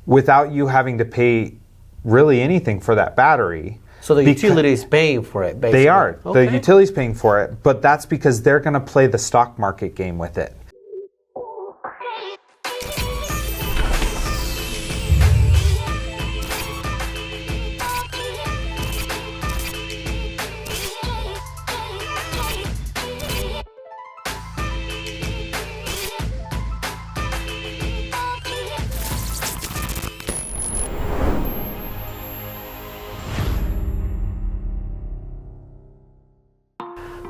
without you having to pay really anything for that battery. So the utility is paying for it, basically. They are. Okay. The utility's paying for it, but that's because they're going to play the stock market game with it.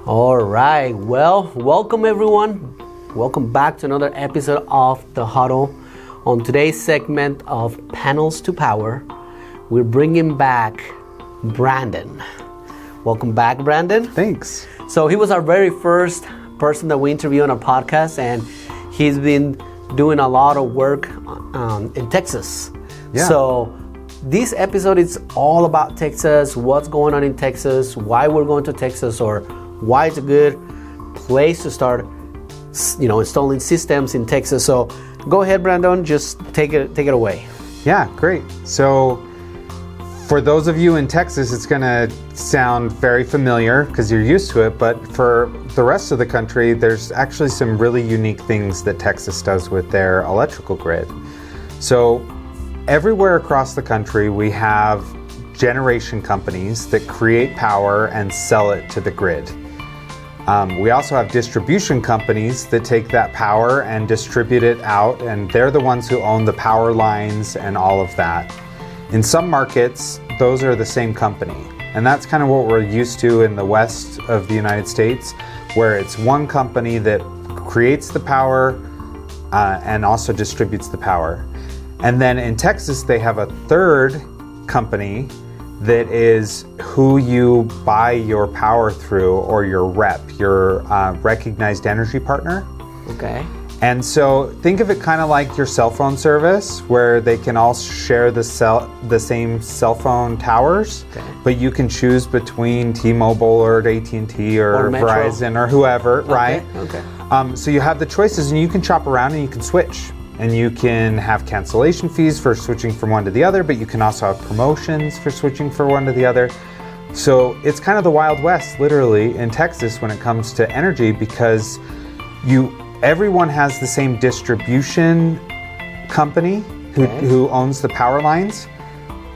All right, well, welcome everyone. Welcome back to another episode of The Huddle. On today's segment of Panels to Power, we're bringing back Brandon. Welcome back, Brandon. Thanks. So he was our very first person that we interviewed on our podcast, and he's been doing a lot of work in Texas. Yeah. So this episode is all about Texas, what's going on in Texas, why we're going to Texas, or why it's a good place to start, installing systems in Texas. So go ahead, Brandon, just take it away. Yeah, great. So for those of you in Texas, it's going to sound very familiar because you're used to it, but for the rest of the country, there's actually some really unique things that Texas does with their electrical grid. So everywhere across the country, we have generation companies that create power and sell it to the grid. We also have distribution companies that take that power and distribute it out, and they're the ones who own the power lines and all of that. In some markets, those are the same company, and that's kind of what we're used to in the west of the United States, where it's one company that creates the power and also distributes the power. And then in Texas, they have a third company that is who you buy your power through, or your REP, your recognized energy partner. Okay. And so think of it kind of like your cell phone service, where they can all share the same cell phone towers, okay, but you can choose between T-Mobile or AT&T or Verizon or whoever, okay, right? Okay. So you have the choices, and you can shop around and you can switch. And you can have cancellation fees for switching from one to the other, but you can also have promotions for switching from one to the other. So it's kind of the Wild West, literally, in Texas when it comes to energy, because everyone has the same distribution company who owns the power lines,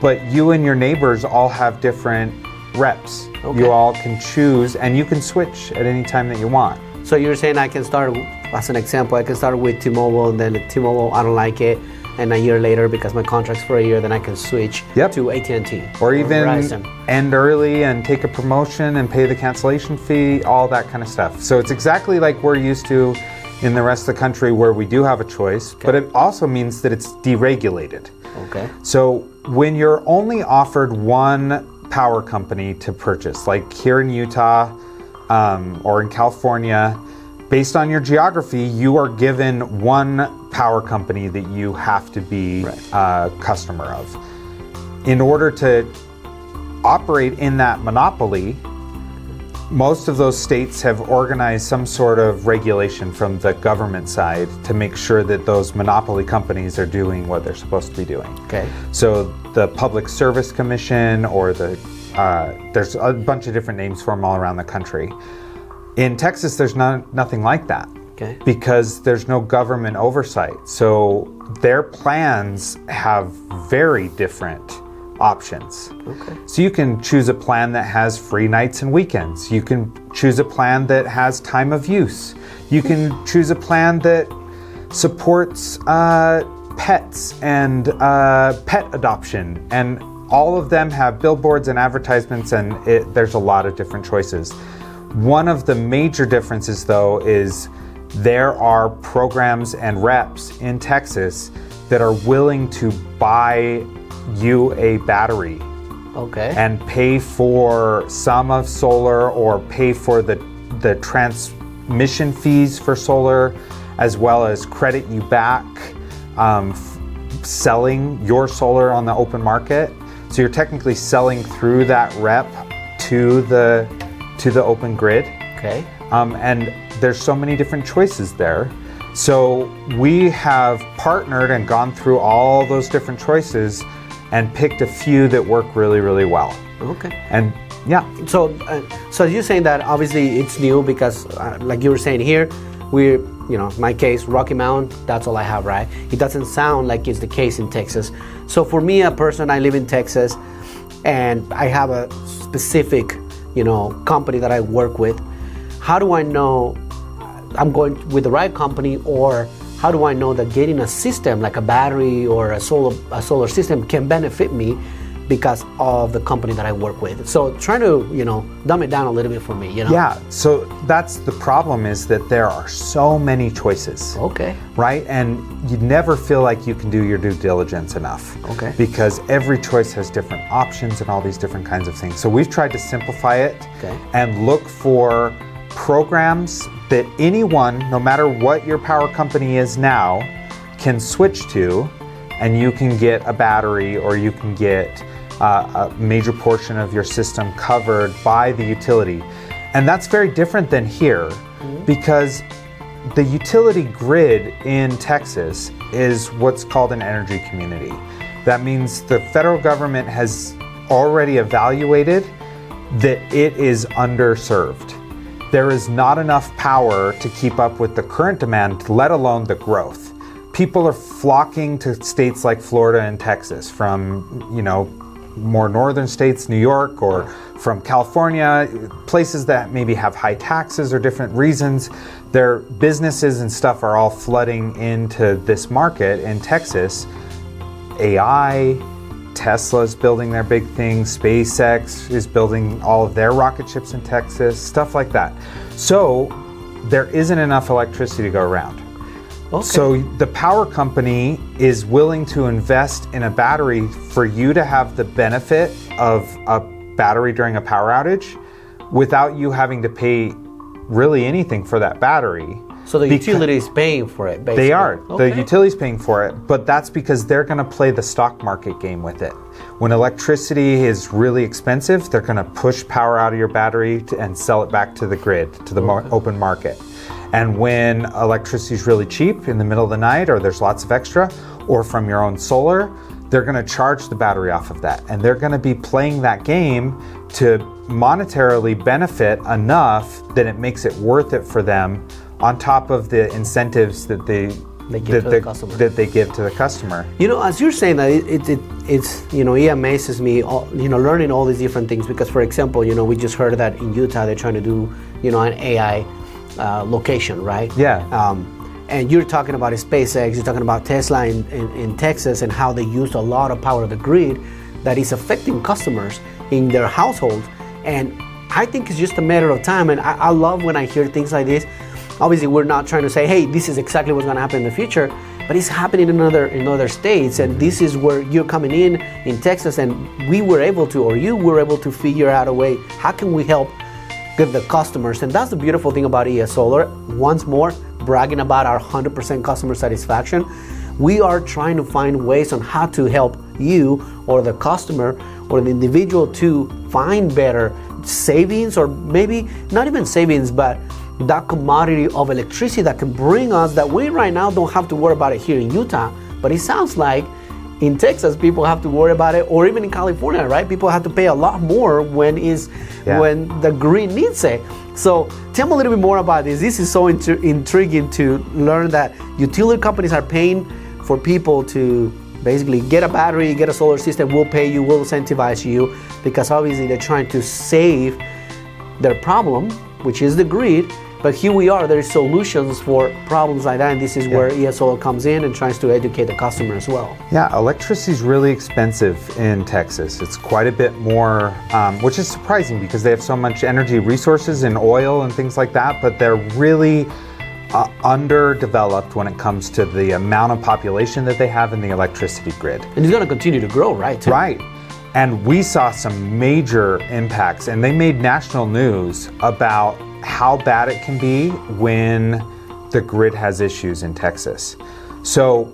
but you and your neighbors all have different reps. Okay. You all can choose, and you can switch at any time that you want. So you're saying I can start, as an example, I can start with T-Mobile, and then T-Mobile, I don't like it, and a year later, because my contract's for a year, then I can switch to AT&T. Or even Verizon. End early and take a promotion and pay the cancellation fee, all that kind of stuff. So it's exactly like we're used to in the rest of the country, where we do have a choice, but it also means that it's deregulated. Okay. So when you're only offered one power company to purchase, like here in Utah, or in California, based on your geography, you are given one power company that you have to be a customer of. In order to operate in that monopoly, most of those states have organized some sort of regulation from the government side to make sure that those monopoly companies are doing what they're supposed to be doing. Okay. So the Public Service Commission, or there's a bunch of different names for them all around the country. In Texas, there's nothing like that, because there's no government oversight. So their plans have very different options. Okay. So you can choose a plan that has free nights and weekends. You can choose a plan that has time of use. You can choose a plan that supports pets and pet adoption, and all of them have billboards and advertisements, and there's a lot of different choices. One of the major differences, though, is there are programs and reps in Texas that are willing to buy you a battery, and pay for some of solar, or pay for the transmission fees for solar, as well as credit you back selling your solar on the open market. So you're technically selling through that rep to the open grid. Okay. And there's so many different choices there. So we have partnered and gone through all those different choices and picked a few that work really, really well. Okay. And yeah. So you're saying that obviously it's new because, like you were saying here, we're, my case, Rocky Mountain, that's all I have, right? It doesn't sound like it's the case in Texas. So for me, a person, I live in Texas, and I have a specific, company that I work with. How do I know I'm going with the right company, or how do I know that getting a system like a battery or a solar system can benefit me because of the company that I work with? So trying to, dumb it down a little bit for me, Yeah, so that's the problem, is that there are so many choices. Okay. Right? And you never feel like you can do your due diligence enough. Okay. Because every choice has different options and all these different kinds of things. So we've tried to simplify it and look for programs that anyone, no matter what your power company is now, can switch to, and you can get a battery, or you can get a major portion of your system covered by the utility. And that's very different than here, because the utility grid in Texas is what's called an energy community. That means the federal government has already evaluated that it is underserved. There is not enough power to keep up with the current demand, let alone the growth. People are flocking to states like Florida and Texas from, more northern states, New York, or from California, places that maybe have high taxes or different reasons. Their businesses and stuff are all flooding into this market in Texas. AI, Tesla's building their big thing, SpaceX is building all of their rocket ships in Texas, stuff like that. So there isn't enough electricity to go around. Okay. So the power company is willing to invest in a battery for you to have the benefit of a battery during a power outage without you having to pay really anything for that battery. So the utility is paying for it, basically. They are. Okay. The utility's paying for it, but that's because they're going to play the stock market game with it. When electricity is really expensive, they're going to push power out of your battery and sell it back to the grid, to the open market. And when electricity is really cheap in the middle of the night, or there's lots of extra, or from your own solar, they're going to charge the battery off of that. And they're going to be playing that game to monetarily benefit enough that it makes it worth it for them, on top of the incentives that they give to the customer. As you're saying that, it amazes me, learning all these different things, because, for example, we just heard that in Utah they're trying to do, an AI location, right? Yeah. And you're talking about SpaceX, you're talking about Tesla in Texas, and how they use a lot of power of the grid that is affecting customers in their household. And I think it's just a matter of time. And I love when I hear things like this. Obviously, we're not trying to say, hey, this is exactly what's going to happen in the future, but it's happening in other states, and this is where you're coming in Texas, and you were able to figure out a way, how can we help get the customers? And that's the beautiful thing about ES Solar. Once more, bragging about our 100% customer satisfaction. We are trying to find ways on how to help you, or the customer, or the individual, to find better savings, or maybe not even savings, but that commodity of electricity that can bring us, that we right now don't have to worry about it here in Utah, but it sounds like in Texas people have to worry about it, or even in California, right? People have to pay a lot more when the grid needs it. So tell me a little bit more about this. This is so intriguing to learn that utility companies are paying for people to basically get a battery, get a solar system. We'll pay you, we'll incentivize you, because obviously they're trying to save their problem, which is the grid. But here we are, there's solutions for problems like that, and this is where ES Solar comes in and tries to educate the customer as well. Yeah, electricity is really expensive in Texas. It's quite a bit more, which is surprising because they have so much energy resources and oil and things like that, but they're really underdeveloped when it comes to the amount of population that they have in the electricity grid. And it's going to continue to grow, right? Right. And we saw some major impacts, and they made national news about how bad it can be when the grid has issues in Texas. So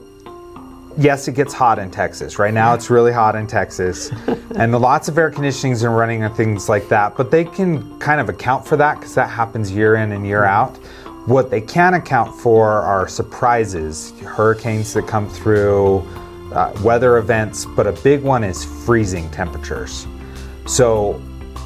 yes, it gets hot in Texas. Right now it's really hot in Texas, and lots of air conditionings are running and things like that, but they can kind of account for that because that happens year in and year out. What they can account for are surprises, hurricanes that come through, weather events, but a big one is freezing temperatures. So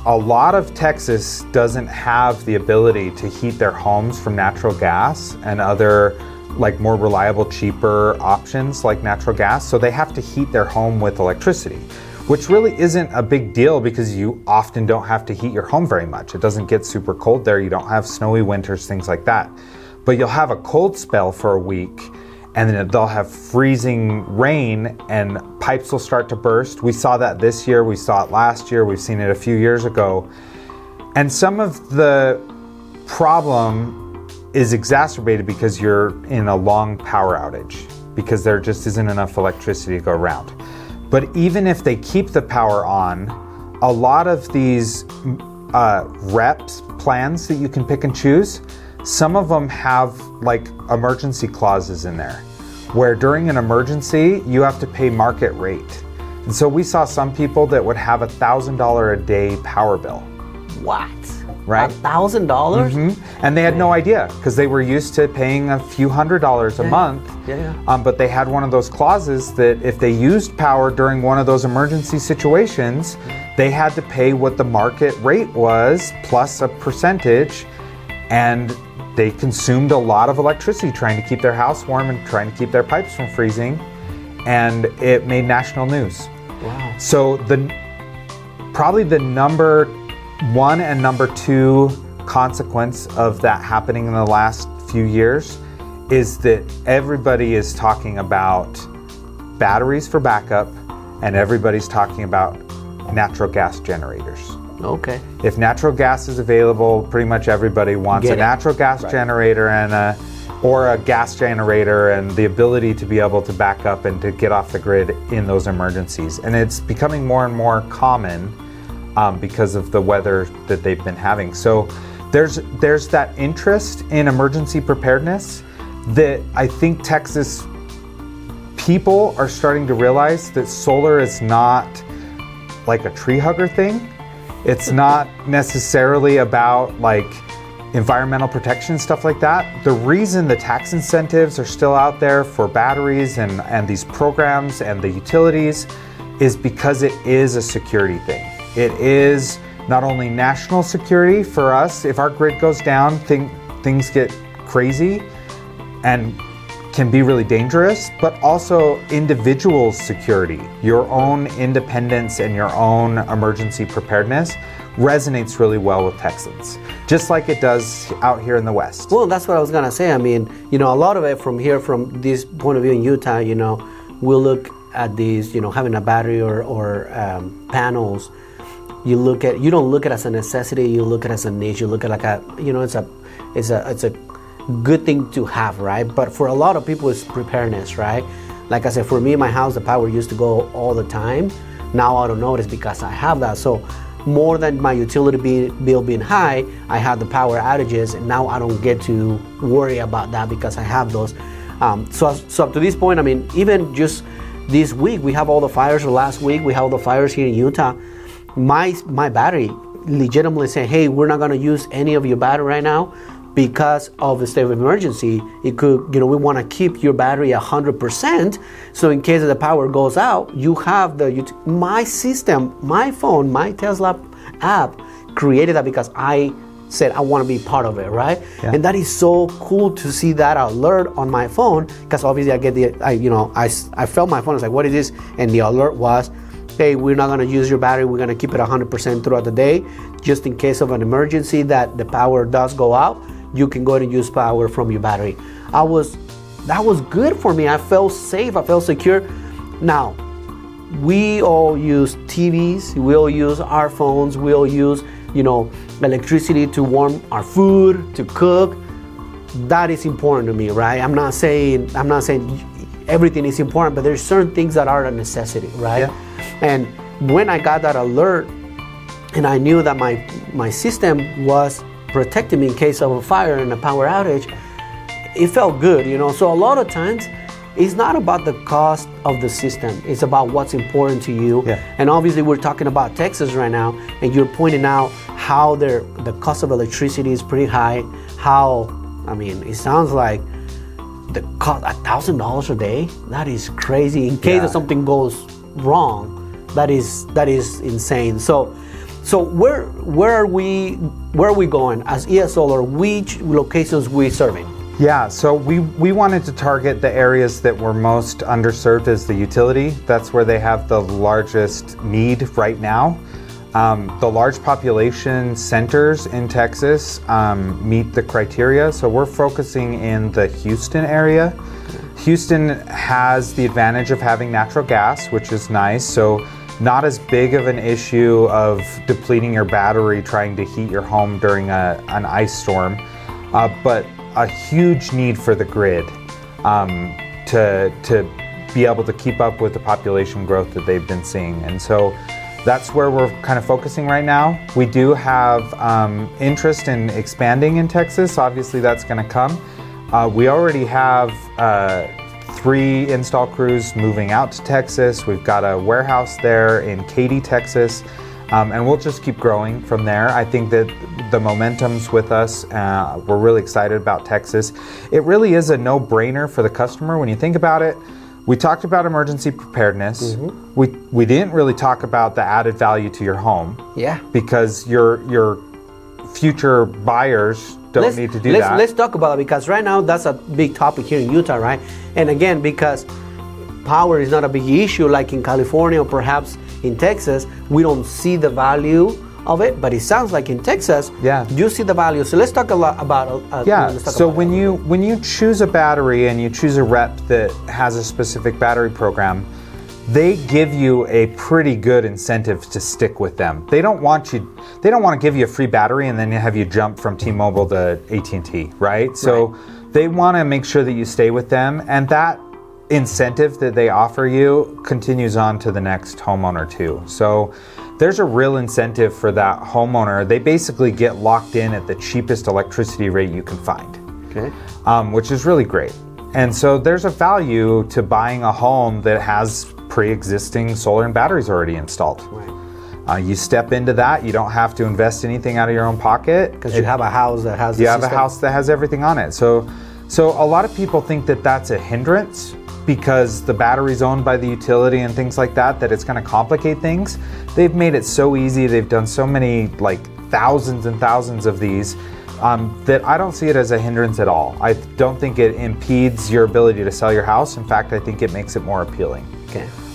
a lot of Texas doesn't have the ability to heat their homes from natural gas and other like more reliable, cheaper options like natural gas. So they have to heat their home with electricity, which really isn't a big deal because you often don't have to heat your home very much. It doesn't get super cold there. You don't have snowy winters, things like that. But you'll have a cold spell for a week, and then they'll have freezing rain and pipes will start to burst. We saw that this year, we saw it last year, we've seen it a few years ago. And some of the problem is exacerbated because you're in a long power outage, because there just isn't enough electricity to go around. But even if they keep the power on, a lot of these reps plans that you can pick and choose, some of them have like emergency clauses in there where during an emergency you have to pay market rate. And so we saw some people that would have $1,000 a day power bill. What? Right? $1,000? Mm-hmm. And they had no idea because they were used to paying a few $100s a month. But they had one of those clauses that if they used power during one of those emergency situations, they had to pay what the market rate was plus a percentage, and they consumed a lot of electricity trying to keep their house warm and trying to keep their pipes from freezing, and it made national news. Wow. So probably the number one and number two consequence of that happening in the last few years is that everybody is talking about batteries for backup, and everybody's talking about natural gas generators. Okay. If natural gas is available, pretty much everybody wants a natural gas generator or a gas generator and the ability to be able to back up and to get off the grid in those emergencies. And it's becoming more and more common because of the weather that they've been having. So there's that interest in emergency preparedness that I think Texas people are starting to realize that solar is not like a tree hugger thing. It's not necessarily about like environmental protection, stuff like that. The reason the tax incentives are still out there for batteries and these programs and the utilities is because it is a security thing. It is not only national security for us. If our grid goes down, things get crazy and can be really dangerous, but also individual security. Your own independence and your own emergency preparedness resonates really well with Texans, just like it does out here in the West. Well, that's what I was gonna say. I mean, a lot of it from this point of view in Utah, we'll look at these, having a battery or panels. You don't look at it as a necessity. You look at it as a niche. You look at it's a good thing to have, right? But for a lot of people, it's preparedness, right? Like I said, for me, my house, the power used to go all the time. Now I don't notice because I have that. So more than my utility bill being high, I have the power outages, and now I don't get to worry about that because I have those. So up to this point, I mean, even just this week, we have all the fires, or last week, we have all the fires here in Utah. My battery legitimately saying, hey, we're not gonna use any of your battery right now because of the state of emergency. It could, we wanna keep your battery 100%, so in case the power goes out, you have my system, my phone, my Tesla app created that because I said I wanna be part of it, right? Yeah. And that is so cool to see that alert on my phone, because obviously I felt my phone, I was like, what is this? And the alert was, hey, we're not gonna use your battery, we're gonna keep it 100% throughout the day, just in case of an emergency that the power does go out, you can go ahead and use power from your battery. That was good for me. I felt safe, I felt secure. Now, we all use TVs, we all use our phones, we all use, electricity to warm our food, to cook. That is important to me, right? I'm not saying everything is important, but there's certain things that are a necessity, right? Yeah. And when I got that alert and I knew that my system was protecting me in case of a fire and a power outage, it felt good, So a lot of times, it's not about the cost of the system. It's about what's important to you. Yeah. And obviously, we're talking about Texas right now, and you're pointing out how the cost of electricity is pretty high, how I mean, it sounds like the cost $1,000 a day. That is crazy. In case of something goes wrong, that is insane. So where are we going as ES Solar? Which locations we serving? Yeah, so we wanted to target the areas that were most underserved as the utility. That's where they have the largest need right now. The large population centers in Texas meet the criteria, so we're focusing in the Houston area. Houston has the advantage of having natural gas, which is nice, so not as big of an issue of depleting your battery trying to heat your home during an ice storm, but a huge need for the grid to be able to keep up with the population growth that they've been seeing. And so that's where we're kind of focusing right now. We do have interest in expanding in Texas. Obviously, that's going to come. We already have 3 install crews moving out to Texas. We've got a warehouse there in Katy, Texas, and we'll just keep growing from there. I think that the momentum's with us. We're really excited about Texas. It really is a no-brainer for the customer when you think about it. We talked about emergency preparedness. Mm-hmm. We didn't really talk about the added value to your home. Yeah. Because your future buyers don't need to do that. Let's talk about it, because right now that's a big topic here in Utah, right? And again, because power is not a big issue like in California or perhaps in Texas, we don't see the value of it, but it sounds like in Texas, you see the value. So let's talk a lot about when you choose a battery and you choose a rep that has a specific battery program, they give you a pretty good incentive to stick with them. They don't want to give you a free battery and then have you jump from T-Mobile to AT&T, right? So they want to make sure that you stay with them, and that incentive that they offer you continues on to the next homeowner too. So there's a real incentive for that homeowner. They basically get locked in at the cheapest electricity rate you can find, which is really great. And so there's a value to buying a home that has pre-existing solar and batteries already installed. You step into that, you don't have to invest anything out of your own pocket. Because you have a house that has a house that has everything on it. So a lot of people think that that's a hindrance because the battery's owned by the utility and things like that it's going to complicate things. They've made it so easy. They've done so many, like thousands and thousands of these, that I don't see it as a hindrance at all. I don't think it impedes your ability to sell your house. In fact, I think it makes it more appealing.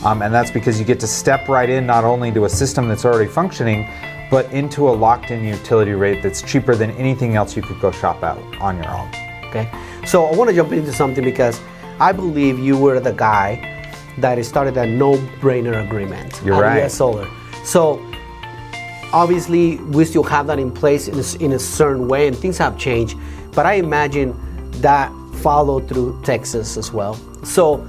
And that's because you get to step right in not only to a system that's already functioning, but into a locked-in utility rate that's cheaper than anything else you could go shop out on your own. So I want to jump into something, because I believe you were the guy that started a no-brainer agreement. You're right. ES Solar. So obviously we still have that in place in a certain way, and things have changed. But I imagine that followed through Texas as well. So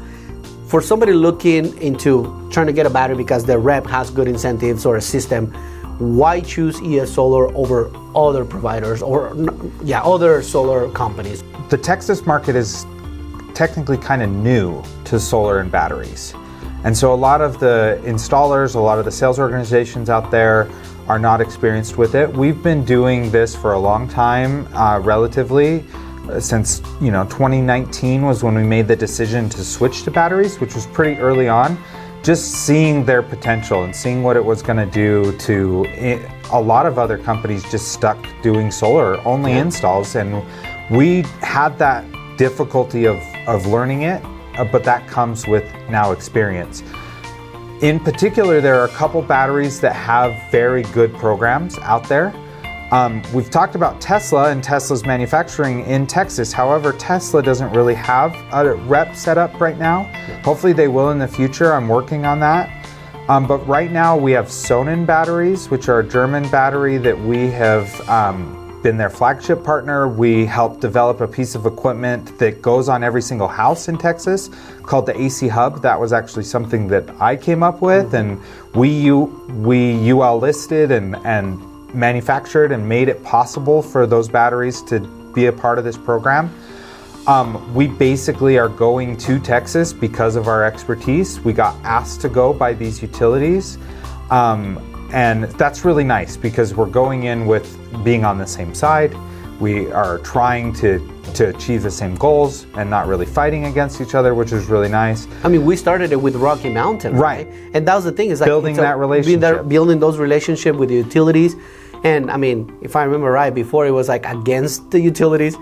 for somebody looking into trying to get a battery because their rep has good incentives or a system, why choose ES Solar over other providers or other solar companies? The Texas market is technically kind of new to solar and batteries. And so a lot of the installers, a lot of the sales organizations out there are not experienced with it. We've been doing this for a long time, relatively, since 2019 was when we made the decision to switch to batteries, which was pretty early on. Just seeing their potential and seeing what it was going to do to a lot of other companies just stuck doing solar only installs, and we had that difficulty of learning it, but that comes with now experience. In particular, there are a couple batteries that have very good programs out there. We've talked about Tesla and Tesla's manufacturing in Texas. However, Tesla doesn't really have a rep set up right now. Hopefully they will in the future. I'm working on that. But right now we have Sonnen batteries, which are a German battery that we have been their flagship partner. We helped develop a piece of equipment that goes on every single house in Texas called the AC Hub. That was actually something that I came up with, and we UL listed and manufactured and made it possible for those batteries to be a part of this program. We basically are going to Texas because of our expertise. We got asked to go by these utilities. And that's really nice because we're going in with being on the same side. We are trying to achieve the same goals and not really fighting against each other, which is really nice. I mean, we started it with Rocky Mountain, right? And that was the thing, is like building that relationship, building those relationships with the utilities. And I mean, if I remember right, before it was like against the utilities,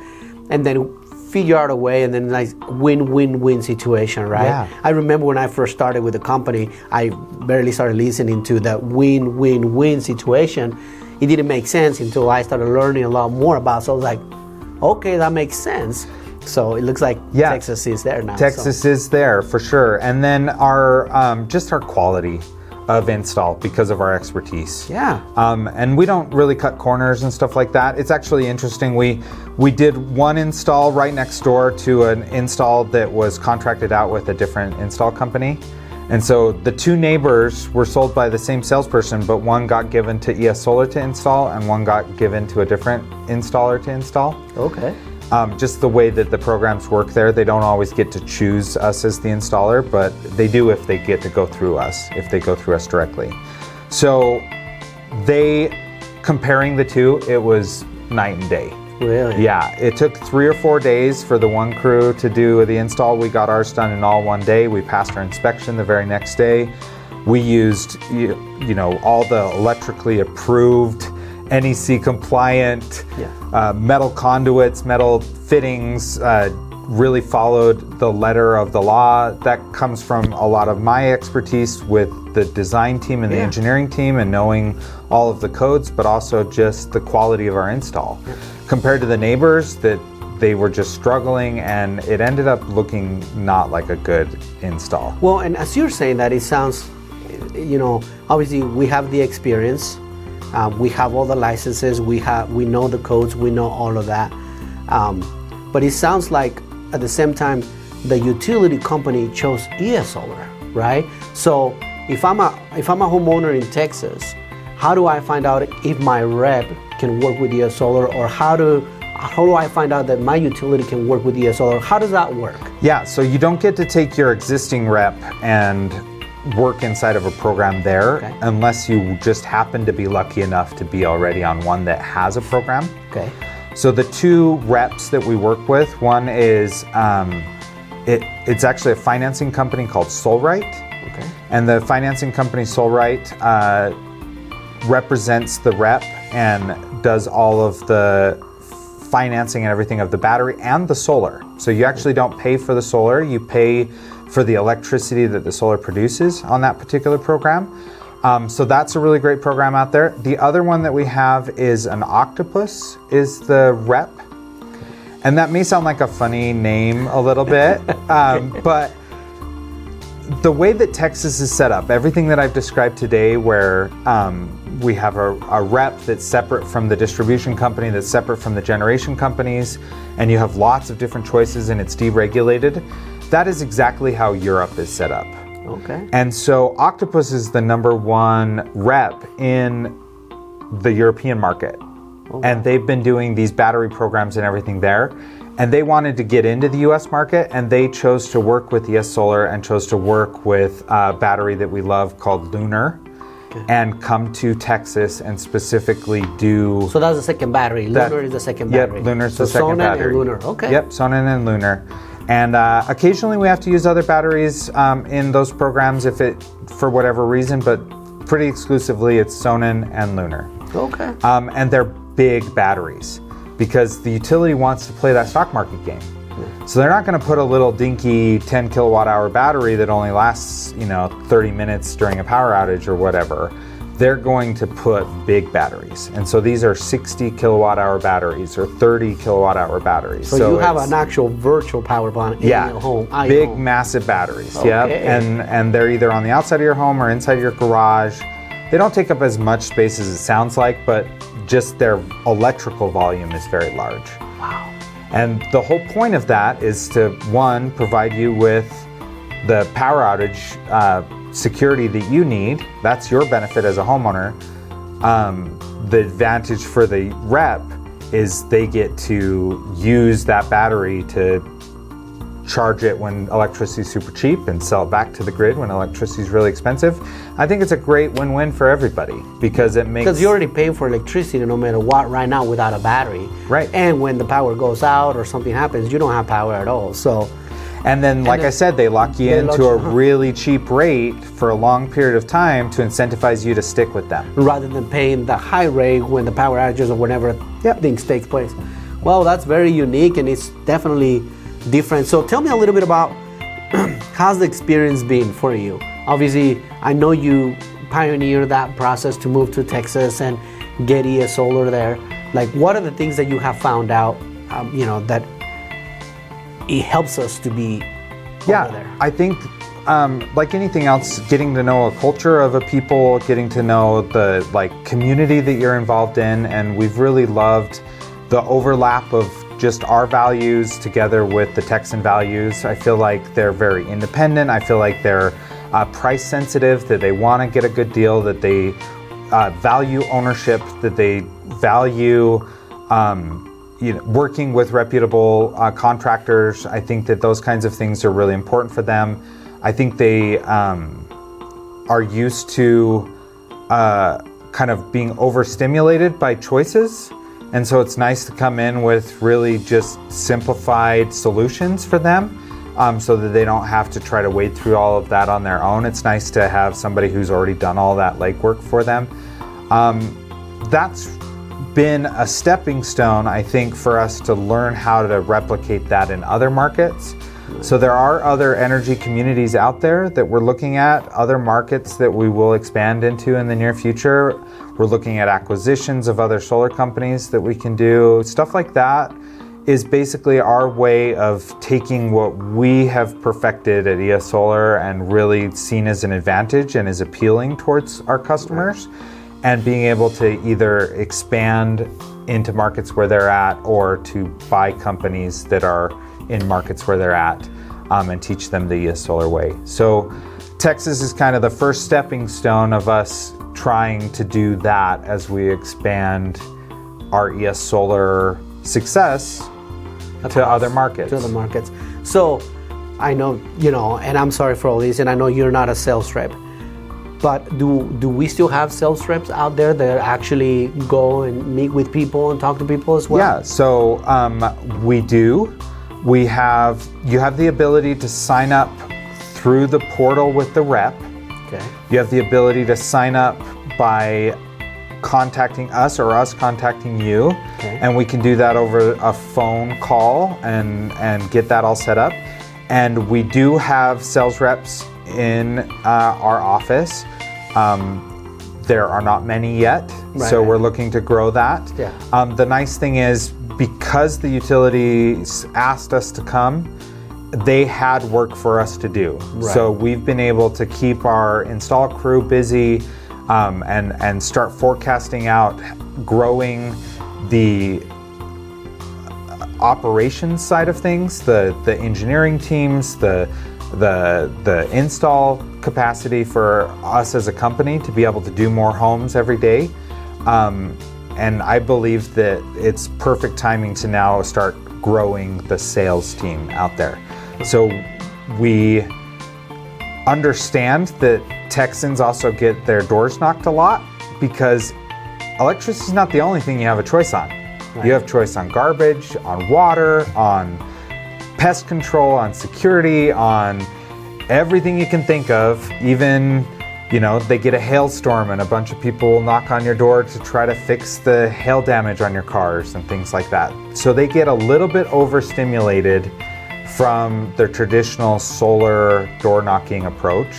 and then figure out a way, and then like win-win-win situation, right? Yeah. I remember when I first started with the company, I barely started listening to that win-win-win situation. It didn't make sense until I started learning a lot more about it. So I was like, okay, that makes sense. So it looks like Texas is there now. Texas is there for sure. And then our just our quality of install because of our expertise. Yeah. And we don't really cut corners and stuff like that. It's actually interesting. We did one install right next door to an install that was contracted out with a different install company. And so the two neighbors were sold by the same salesperson, but one got given to ES Solar to install and one got given to a different installer to install. Okay. Just the way that the programs work there, they don't always get to choose us as the installer, but they do if they get to go through us, if they go through us directly. So comparing the two, it was night and day. Really? Yeah, it took 3 or 4 days for the one crew to do the install. We got ours done in all one day. We passed our inspection the very next day. We used, all the electrically approved, NEC compliant, metal conduits, metal fittings, really followed the letter of the law. That comes from a lot of my expertise with the design team and the engineering team and knowing all of the codes, but also just the quality of our install. Compared to the neighbors, that they were just struggling, and it ended up looking not like a good install. Well, and as you're saying that, it sounds, obviously we have the experience, we have all the licenses, we know the codes, we know all of that. But it sounds like at the same time, the utility company chose ES Solar, right? So if I'm a homeowner in Texas, how do I find out if my rep can work with ES Solar, or how do I find out that my utility can work with ES Solar? How does that work? Yeah, so you don't get to take your existing rep and work inside of a program there unless you just happen to be lucky enough to be already on one that has a program. Okay. So the two reps that we work with, one is it's actually a financing company called Solrite. Okay. And the financing company Solrite represents the rep and does all of the financing and everything of the battery and the solar. So you actually don't pay for the solar, you pay for the electricity that the solar produces on that particular program. So that's a really great program out there. The other one that we have is an Octopus is the rep. And that may sound like a funny name a little bit, but the way that Texas is set up, everything that I've described today, where we have a rep that's separate from the distribution company, that's separate from the generation companies, and you have lots of different choices and it's deregulated, that is exactly how Europe is set up. Okay. And so Octopus is the #1 rep in the European market. Okay. And they've been doing these battery programs and everything there. And they wanted to get into the US market, and they chose to work with ES Solar and chose to work with a battery that we love called Lunar, and come to Texas and specifically do... So that's the second battery. Lunar is the second battery. Yep, Lunar's the second battery. Sonnen and Lunar, okay. Yep, Sonnen and Lunar. And occasionally we have to use other batteries in those programs if it, for whatever reason, but pretty exclusively it's Sonnen and Lunar. Okay. And they're big batteries because the utility wants to play that stock market game. So they're not going to put a little dinky 10 kilowatt hour battery that only lasts, 30 minutes during a power outage or whatever. They're going to put big batteries. And so these are 60 kilowatt hour batteries or 30 kilowatt hour batteries. So you have an actual virtual power plant in your home. Big, massive batteries. Okay. Yep. And they're either on the outside of your home or inside your garage. They don't take up as much space as it sounds like, but just their electrical volume is very large. Wow. And the whole point of that is to, one, provide you with the power outage security that you need. That's your benefit as a homeowner. The advantage for the rep is they get to use that battery to charge it when electricity is super cheap and sell it back to the grid when electricity is really expensive. I think it's a great win-win for everybody because it makes... Because you're already paying for electricity no matter what right now without a battery. Right. And when the power goes out or something happens, you don't have power at all. So... And then, like I said, they lock you into a really cheap rate for a long period of time to incentivize you to stick with them. Rather than paying the high rate when the power outages or whenever things take place. Well, that's very unique and it's definitely different. So tell me a little bit about how's the experience been for you? Obviously, I know you pioneered that process to move to Texas and get ES Solar there. Like, what are the things that you have found out, that it helps us to be over there? I think like anything else, getting to know a culture of a people, getting to know the community that you're involved in, and we've really loved the overlap of just our values together with the Texan values. I feel like they're very independent. I feel like they're price sensitive, that they want to get a good deal, that they value ownership, that they value working with reputable contractors. I think that those kinds of things are really important for them. I think they are used to kind of being overstimulated by choices. And so it's nice to come in with really just simplified solutions for them so that they don't have to try to wade through all of that on their own. It's nice to have somebody who's already done all that legwork for them. That's been a stepping stone, I think, for us to learn how to replicate that in other markets. So there are other energy communities out there that we're looking at, other markets that we will expand into in the near future. We're looking at acquisitions of other solar companies that we can do. Stuff like that is basically our way of taking what we have perfected at ES Solar and really seen as an advantage and is appealing towards our customers, and being able to either expand into markets where they're at or to buy companies that are in markets where they're at and teach them the ES Solar way. So Texas is kind of the first stepping stone of us trying to do that as we expand our ES Solar success to other markets. So I know, and I'm sorry for all this, and I know you're not a sales rep, but do we still have sales reps out there that actually go and meet with people and talk to people as well? Yeah, so we do. You have the ability to sign up through the portal with the rep. Okay. You have the ability to sign up by contacting us or us contacting you. Okay. And we can do that over a phone call and get that all set up. And we do have sales reps in our office. There are not many yet, so we're looking to grow that. Yeah. The nice thing is, because the utilities asked us to come, they had work for us to do. Right. So we've been able to keep our install crew busy and start forecasting out, growing the operations side of things, the engineering teams, the install capacity for us as a company to be able to do more homes every day. And I believe that it's perfect timing to now start growing the sales team out there. So we understand that Texans also get their doors knocked a lot, because electricity is not the only thing you have a choice on. Right. You have choice on garbage, on water, on pest control, on security, on everything you can think of. Even, they get a hailstorm and a bunch of people will knock on your door to try to fix the hail damage on your cars and things like that. So they get a little bit overstimulated from their traditional solar door knocking approach.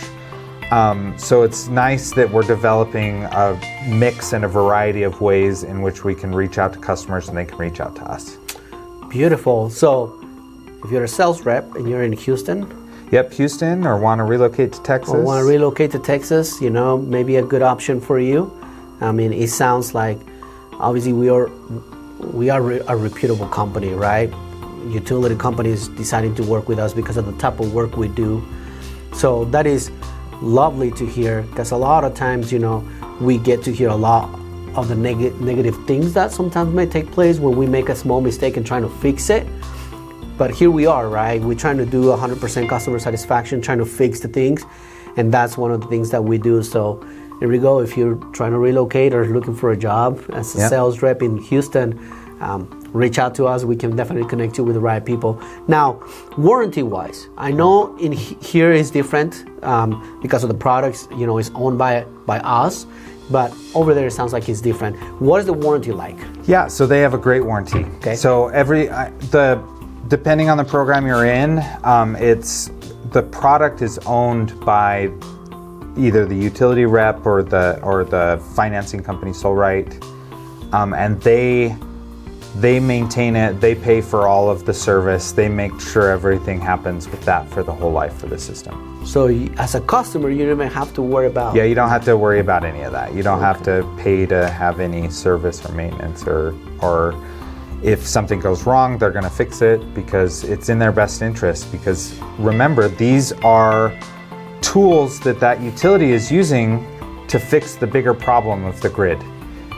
So it's nice that we're developing a mix and a variety of ways in which we can reach out to customers and they can reach out to us. Beautiful. So if you're a sales rep and you're in Houston, Houston, or want to relocate to Texas. Maybe a good option for you. I mean, it sounds like, obviously, we are a reputable company, right? Utility companies deciding to work with us because of the type of work we do. So that is lovely to hear, because a lot of times, we get to hear a lot of the negative things that sometimes may take place when we make a small mistake and trying to fix it. But here we are, right? We're trying to do 100% customer satisfaction, trying to fix the things, and that's one of the things that we do. So here we go. If you're trying to relocate or looking for a job as a sales rep in Houston, reach out to us. We can definitely connect you with the right people. Now, warranty-wise, I know in here is different because of the products. It's owned by us. But over there, it sounds like it's different. What is the warranty like? Yeah, so they have a great warranty. Okay. So depending on the program you're in, the product is owned by either the utility rep or the financing company, SolRite, and they maintain it. They pay for all of the service. They make sure everything happens with that for the whole life for the system. So as a customer, you don't even have to worry about. Yeah, you don't have to worry about any of that. You don't have to pay to have any service or maintenance or if something goes wrong, they're going to fix it because it's in their best interest. Because remember, these are tools that utility is using to fix the bigger problem of the grid.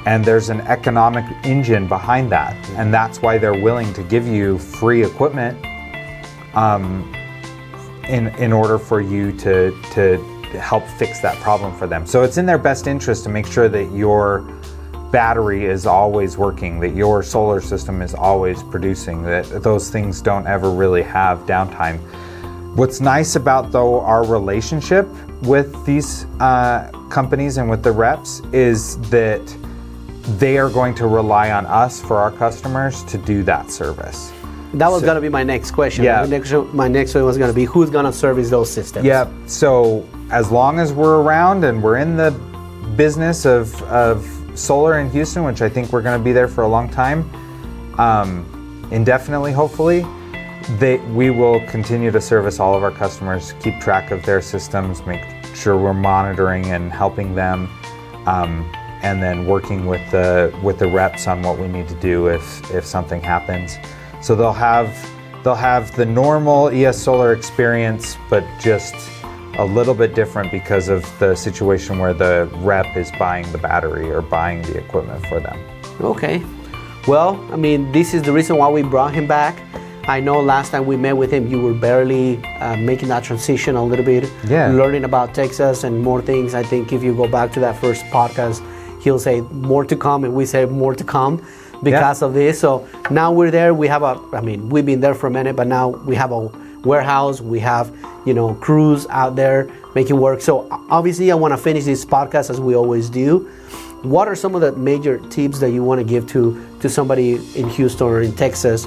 And there's an economic engine behind that. And that's why they're willing to give you free equipment in order for you to help fix that problem for them. So it's in their best interest to make sure that your battery is always working, that your solar system is always producing, that those things don't ever really have downtime. What's nice about, though, our relationship with these companies and with the reps is that they are going to rely on us for our customers to do that service. That was going to be my next question. Yeah. My next one was going to be, who's going to service those systems? Yeah, so as long as we're around and we're in the business of solar in Houston, which I think we're going to be there for a long time, indefinitely, hopefully, we will continue to service all of our customers, keep track of their systems, make sure we're monitoring and helping them, and then working with the reps on what we need to do if something happens. So they'll have the normal ES Solar experience, but just a little bit different because of the situation where the rep is buying the battery or buying the equipment for them. Okay. Well, this is the reason why we brought him back. I know last time we met with him, you were barely making that transition a little bit, learning about Texas and more things. I think if you go back to that first podcast, he'll say more to come, and we say more to come because of this. So now we're there. We have we've been there for a minute, but now we have a warehouse. We have, crews out there making work. So obviously I want to finish this podcast as we always do. What are some of the major tips that you want to give to somebody in Houston or in Texas,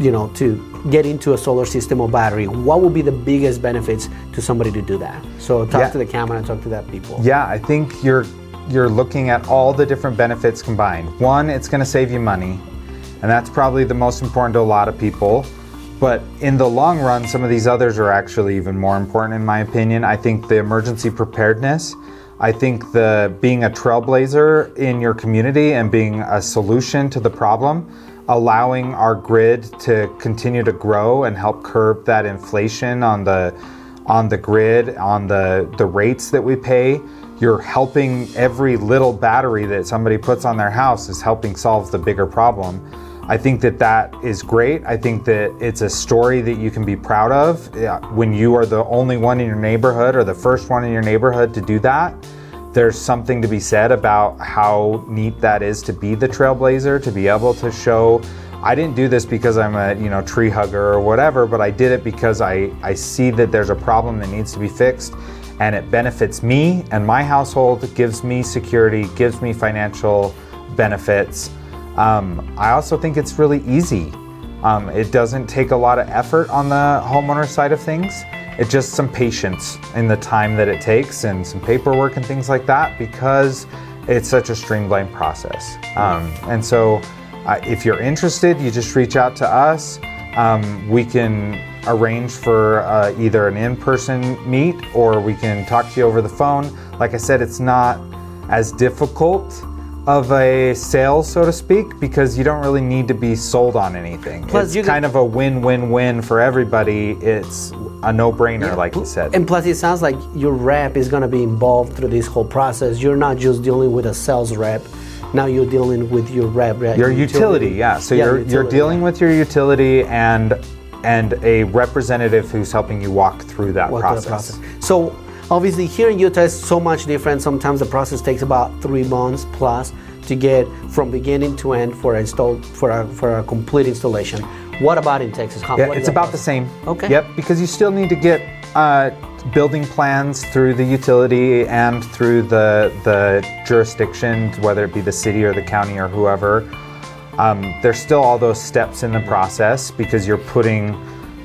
to get into a solar system or battery? What would be the biggest benefits to somebody to do that? So talk to the camera and talk to that people. Yeah, I think you're looking at all the different benefits combined. One, it's going to save you money, and that's probably the most important to a lot of people. But in the long run, some of these others are actually even more important in my opinion. I think the emergency preparedness, I think the being a trailblazer in your community and being a solution to the problem, allowing our grid to continue to grow and help curb that inflation on the grid, on the rates that we pay. You're helping every little battery that somebody puts on their house is helping solve the bigger problem. I think that is great. I think that it's a story that you can be proud of when you are the only one in your neighborhood or the first one in your neighborhood to do that. There's something to be said about how neat that is to be the trailblazer, to be able to show, I didn't do this because I'm a tree hugger or whatever, but I did it because I see that there's a problem that needs to be fixed, and it benefits me and my household, it gives me security, gives me financial benefits. I also think it's really easy. It doesn't take a lot of effort on the homeowner side of things. It's just some patience in the time that it takes and some paperwork and things like that, because it's such a streamlined process. And so if you're interested, you just reach out to us. We can arrange for either an in-person meet, or we can talk to you over the phone. Like I said, it's not as difficult of a sale, so to speak, because you don't really need to be sold on anything. Plus, it's kind of a win-win-win for everybody. It's a no-brainer, like you said. And plus, it sounds like your rep is going to be involved through this whole process. You're not just dealing with a sales rep. Now you're dealing with your rep. Your utility, yeah. So you're dealing with your utility, and and a representative who's helping you walk through that Walk through the process. So obviously here in Utah it's so much different. Sometimes the process takes about 3 months plus to get from beginning to end for a complete installation. What about in Texas? Yeah, it's about the same. Okay. Yep, because you still need to get building plans through the utility and through the jurisdiction, whether it be the city or the county or whoever. There's still all those steps in the process because you're putting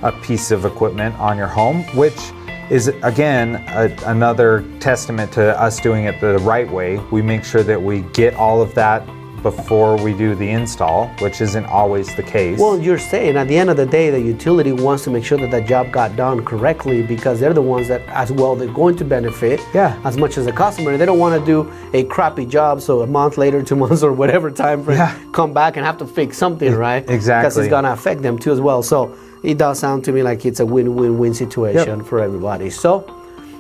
a piece of equipment on your home, which is, again, another testament to us doing it the right way. We make sure that we get all of that before we do the install, which isn't always the case. Well, you're saying at the end of the day, the utility wants to make sure that the job got done correctly because they're the ones that, as well, they're going to benefit as much as the customer. They don't want to do a crappy job so a month later, 2 months, or whatever time frame, come back and have to fix something, right? Exactly. Because it's going to affect them too as well. So it does sound to me like it's a win-win-win situation for everybody. So,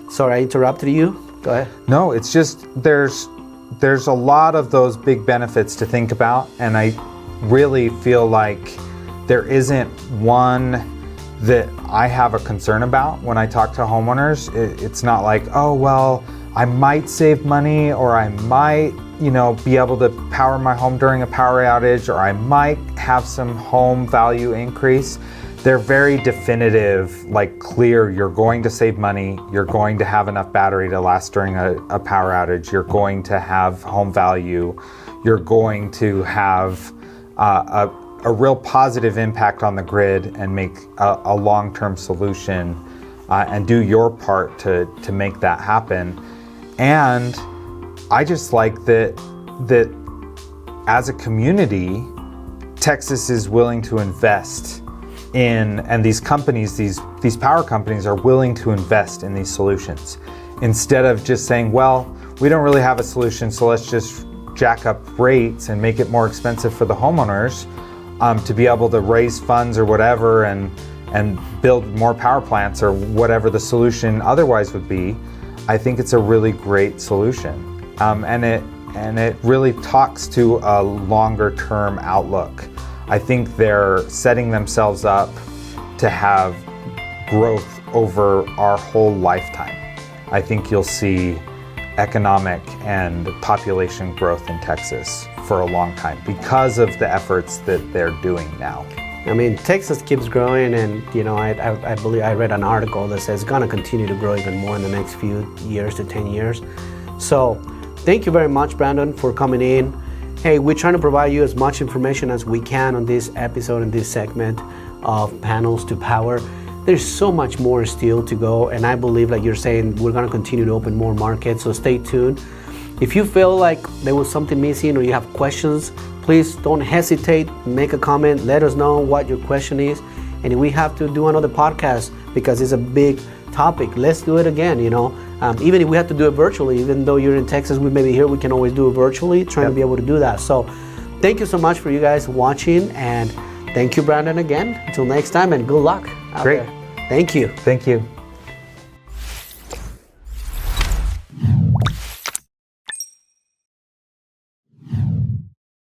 sorry I interrupted you. Go ahead. No, it's just there's a lot of those big benefits to think about, and I really feel like there isn't one that I have a concern about when I talk to homeowners. It's not like, oh, well, I might save money, or I might, be able to power my home during a power outage, or I might have some home value increase. They're very definitive, like clear, you're going to save money, you're going to have enough battery to last during a power outage, you're going to have home value, you're going to have a real positive impact on the grid and make a long-term solution and do your part to make that happen. And I just like that as a community, Texas is willing to invest in, and these companies, these power companies are willing to invest in these solutions instead of just saying, well, we don't really have a solution, so let's just jack up rates and make it more expensive for the homeowners to be able to raise funds or whatever and build more power plants or whatever the solution otherwise would be. I think it's a really great solution, and it really talks to a longer term outlook. I think they're setting themselves up to have growth over our whole lifetime. I think you'll see economic and population growth in Texas for a long time because of the efforts that they're doing now. I mean, Texas keeps growing, and I believe I read an article that says it's going to continue to grow even more in the next few years to 10 years. So thank you very much, Brandon, for coming in. Hey, we're trying to provide you as much information as we can on this episode and this segment of Panels to Power. There's so much more still to go, and I believe, like you're saying, we're going to continue to open more markets, so stay tuned. If you feel like there was something missing or you have questions, please don't hesitate, make a comment, let us know what your question is, and if we have to do another podcast because it's a big topic, let's do it again. Even if we have to do it virtually, even though you're in Texas, we may be here, we can always do it virtually, trying to be able to do that. So thank you so much for you guys watching, and thank you, Brandon, again. Until next time, and good luck out there. Thank you. Thank you.